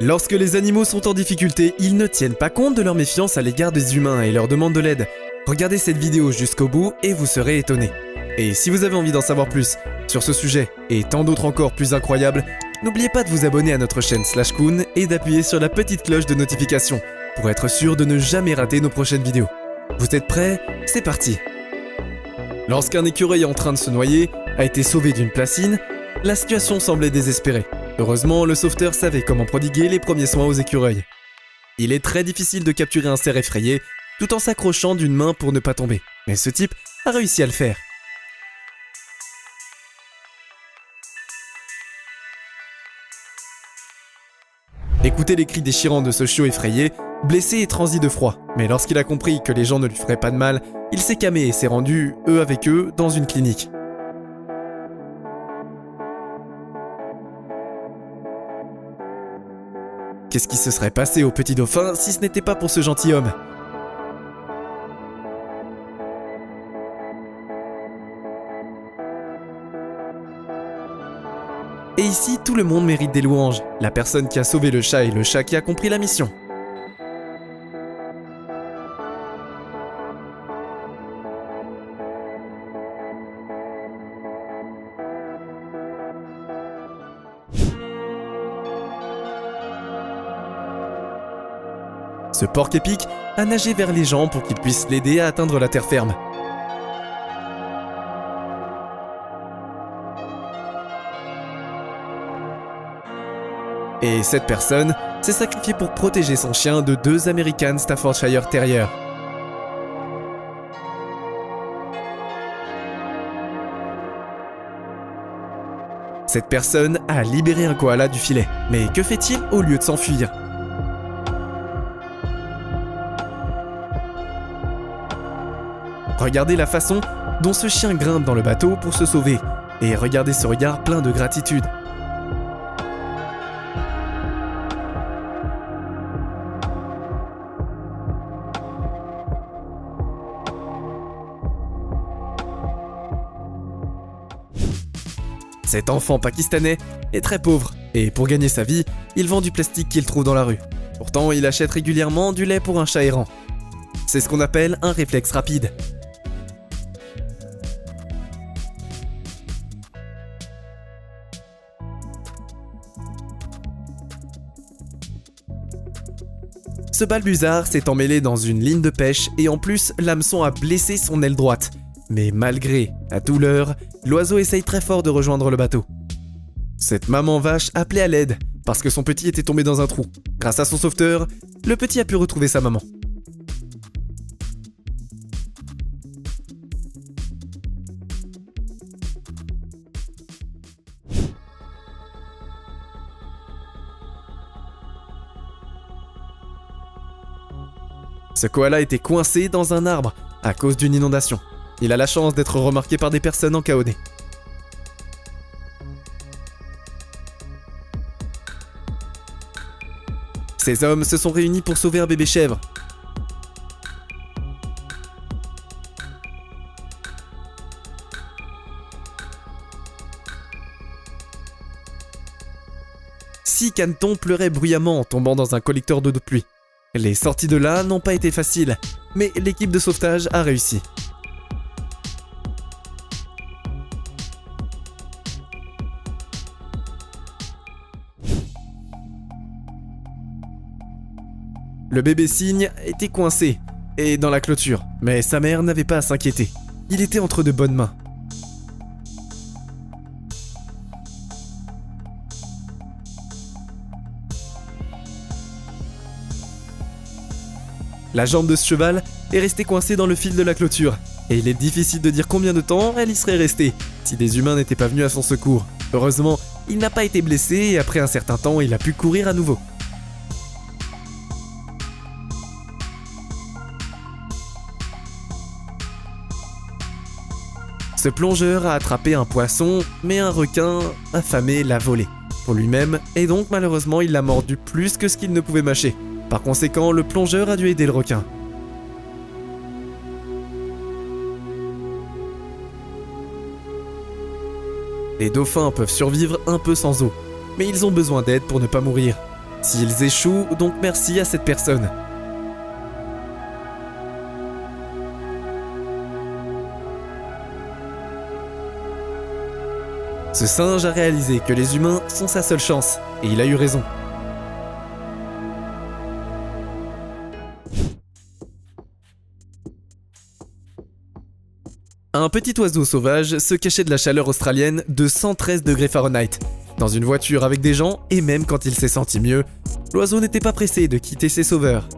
Lorsque les animaux sont en difficulté, ils ne tiennent pas compte de leur méfiance à l'égard des humains et leur demandent de l'aide. Regardez cette vidéo jusqu'au bout et vous serez étonnés. Et si vous avez envie d'en savoir plus sur ce sujet et tant d'autres encore plus incroyables, n'oubliez pas de vous abonner à notre chaîne /Koon et d'appuyer sur la petite cloche de notification pour être sûr de ne jamais rater nos prochaines vidéos. Vous êtes prêts? C'est parti! Lorsqu'un écureuil en train de se noyer a été sauvé d'une placine, la situation semblait désespérée. Heureusement, le sauveteur savait comment prodiguer les premiers soins aux écureuils. Il est très difficile de capturer un cerf effrayé tout en s'accrochant d'une main pour ne pas tomber, mais ce type a réussi à le faire. Écoutez les cris déchirants de ce chiot effrayé, blessé et transi de froid, mais lorsqu'il a compris que les gens ne lui feraient pas de mal, il s'est calmé et s'est rendu, eux avec eux, dans une clinique. Qu'est-ce qui se serait passé au petit dauphin si ce n'était pas pour ce gentilhomme? Et ici, tout le monde mérite des louanges. La personne qui a sauvé le chat et le chat qui a compris la mission. Ce porc épic a nagé vers les gens pour qu'ils puissent l'aider à atteindre la terre ferme. Et cette personne s'est sacrifiée pour protéger son chien de 2 American Staffordshire Terriers. Cette personne a libéré un koala du filet. Mais que fait-il au lieu de s'enfuir? Regardez la façon dont ce chien grimpe dans le bateau pour se sauver. Et regardez ce regard plein de gratitude. Cet enfant pakistanais est très pauvre, et pour gagner sa vie, il vend du plastique qu'il trouve dans la rue. Pourtant, il achète régulièrement du lait pour un chat errant. C'est ce qu'on appelle un réflexe rapide. Ce balbuzard s'est emmêlé dans une ligne de pêche et en plus, l'hameçon a blessé son aile droite. Mais malgré la douleur, l'oiseau essaye très fort de rejoindre le bateau. Cette maman vache appelait à l'aide parce que son petit était tombé dans un trou. Grâce à son sauveteur, le petit a pu retrouver sa maman. Ce koala était coincé dans un arbre à cause d'une inondation. Il a la chance d'être remarqué par des personnes en KOD. Ces hommes se sont réunis pour sauver un bébé chèvre. Six canetons pleuraient bruyamment en tombant dans un collecteur d'eau de pluie. Les sorties de là n'ont pas été faciles, mais l'équipe de sauvetage a réussi. Le bébé cygne était coincé et dans la clôture, mais sa mère n'avait pas à s'inquiéter. Il était entre de bonnes mains. La jambe de ce cheval est restée coincée dans le fil de la clôture, et il est difficile de dire combien de temps elle y serait restée, si des humains n'étaient pas venus à son secours. Heureusement, il n'a pas été blessé et après un certain temps, il a pu courir à nouveau. Ce plongeur a attrapé un poisson, mais un requin affamé l'a volé pour lui-même, et donc malheureusement il l'a mordu plus que ce qu'il ne pouvait mâcher. Par conséquent, le plongeur a dû aider le requin. Les dauphins peuvent survivre un peu sans eau, mais ils ont besoin d'aide pour ne pas mourir. S'ils échouent, donc merci à cette personne. Ce singe a réalisé que les humains sont sa seule chance, et il a eu raison. Un petit oiseau sauvage se cachait de la chaleur australienne de 113 degrés Fahrenheit. Dans une voiture avec des gens, et même quand il s'est senti mieux, l'oiseau n'était pas pressé de quitter ses sauveurs.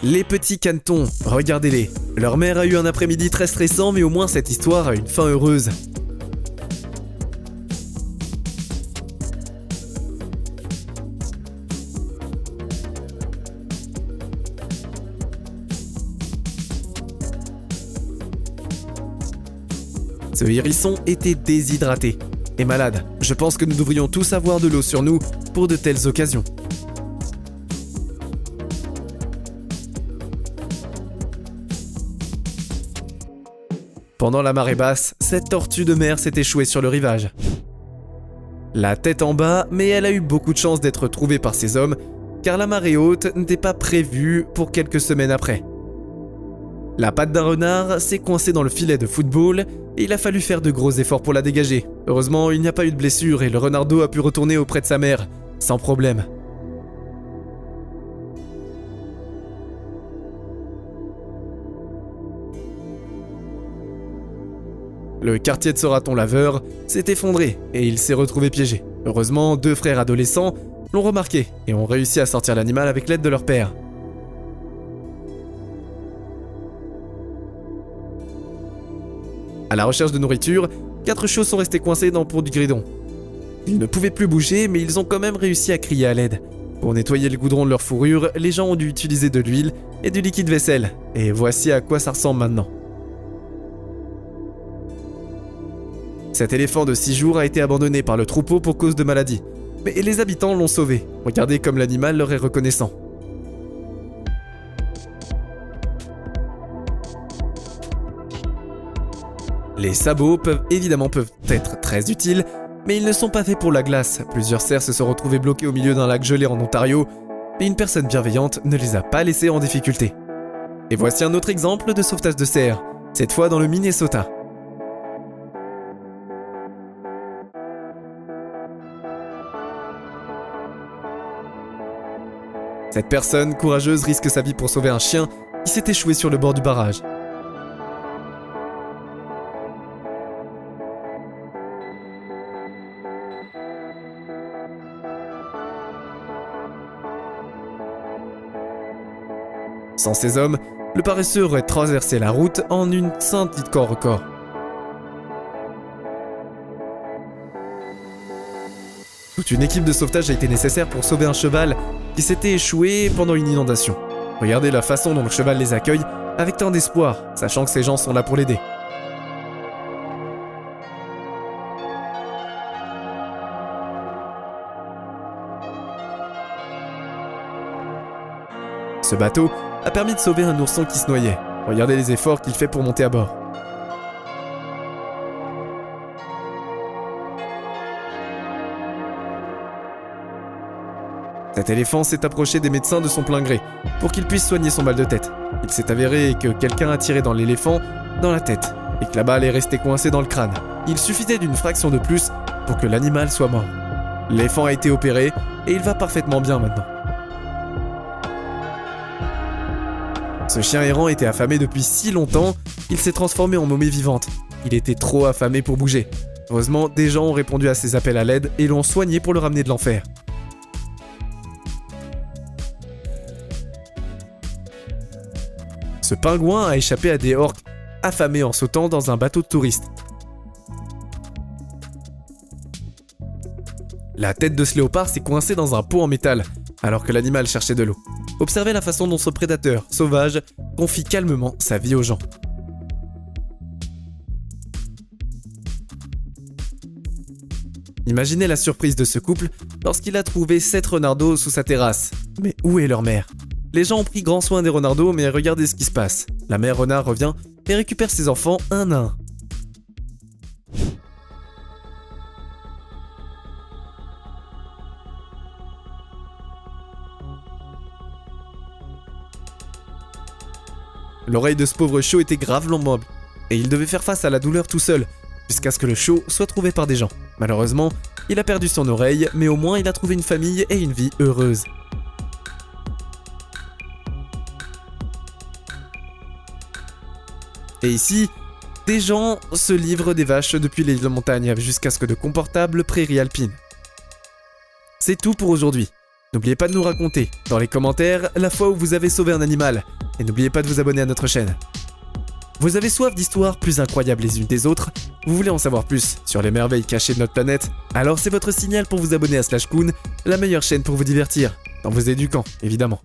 Les petits canetons, regardez-les. Leur mère a eu un après-midi très stressant, mais au moins cette histoire a une fin heureuse. Ce hérisson était déshydraté et malade. Je pense que nous devrions tous avoir de l'eau sur nous pour de telles occasions. Pendant la marée basse, cette tortue de mer s'est échouée sur le rivage. La tête en bas, mais elle a eu beaucoup de chance d'être trouvée par ses hommes, car la marée haute n'était pas prévue pour quelques semaines après. La patte d'un renard s'est coincée dans le filet de football et il a fallu faire de gros efforts pour la dégager. Heureusement, il n'y a pas eu de blessure et le renardeau a pu retourner auprès de sa mère, sans problème. Le quartier de ce raton laveur s'est effondré et il s'est retrouvé piégé. Heureusement, 2 frères adolescents l'ont remarqué et ont réussi à sortir l'animal avec l'aide de leur père. À la recherche de nourriture, 4 chiots sont restés coincés dans le pont du Gridon. Ils ne pouvaient plus bouger, mais ils ont quand même réussi à crier à l'aide. Pour nettoyer le goudron de leur fourrure, les gens ont dû utiliser de l'huile et du liquide vaisselle. Et voici à quoi ça ressemble maintenant. Cet éléphant de 6 jours a été abandonné par le troupeau pour cause de maladie. Mais les habitants l'ont sauvé. Regardez comme l'animal leur est reconnaissant. Les sabots peuvent être très utiles, mais ils ne sont pas faits pour la glace. Plusieurs cerfs se sont retrouvés bloqués au milieu d'un lac gelé en Ontario, mais une personne bienveillante ne les a pas laissés en difficulté. Et voici un autre exemple de sauvetage de cerfs, cette fois dans le Minnesota. Cette personne courageuse risque sa vie pour sauver un chien qui s'est échoué sur le bord du barrage. Sans ces hommes, le paresseux aurait traversé la route en une scintille de corps au corps. Toute une équipe de sauvetage a été nécessaire pour sauver un cheval qui s'était échoué pendant une inondation. Regardez la façon dont le cheval les accueille avec tant d'espoir, sachant que ces gens sont là pour l'aider. Ce bateau a permis de sauver un ourson qui se noyait. Regardez les efforts qu'il fait pour monter à bord. Cet éléphant s'est approché des médecins de son plein gré pour qu'ils puissent soigner son mal de tête. Il s'est avéré que quelqu'un a tiré dans l'éléphant dans la tête et que la balle est restée coincée dans le crâne. Il suffisait d'une fraction de plus pour que l'animal soit mort. L'éléphant a été opéré et il va parfaitement bien maintenant. Ce chien errant était affamé depuis si longtemps qu'il s'est transformé en momie vivante. Il était trop affamé pour bouger. Heureusement, des gens ont répondu à ses appels à l'aide et l'ont soigné pour le ramener de l'enfer. Ce pingouin a échappé à des orques affamés en sautant dans un bateau de touristes. La tête de ce léopard s'est coincée dans un pot en métal, alors que l'animal cherchait de l'eau. Observez la façon dont ce prédateur sauvage confie calmement sa vie aux gens. Imaginez la surprise de ce couple lorsqu'il a trouvé 7 renardeaux sous sa terrasse. Mais où est leur mère ? Les gens ont pris grand soin des renardeaux, mais regardez ce qui se passe. La mère renard revient et récupère ses enfants un à un. L'oreille de ce pauvre Shaw était gravement molle, et il devait faire face à la douleur tout seul, jusqu'à ce que le Shaw soit trouvé par des gens. Malheureusement, il a perdu son oreille, mais au moins il a trouvé une famille et une vie heureuse. Et ici, des gens se livrent des vaches depuis les montagnes jusqu'à ce que de confortables prairies alpines. C'est tout pour aujourd'hui. N'oubliez pas de nous raconter, dans les commentaires, la fois où vous avez sauvé un animal. Et n'oubliez pas de vous abonner à notre chaîne. Vous avez soif d'histoires plus incroyables les unes des autres? Vous voulez en savoir plus sur les merveilles cachées de notre planète? Alors c'est votre signal pour vous abonner à Slashcoon, la meilleure chaîne pour vous divertir, en vous éduquant, évidemment.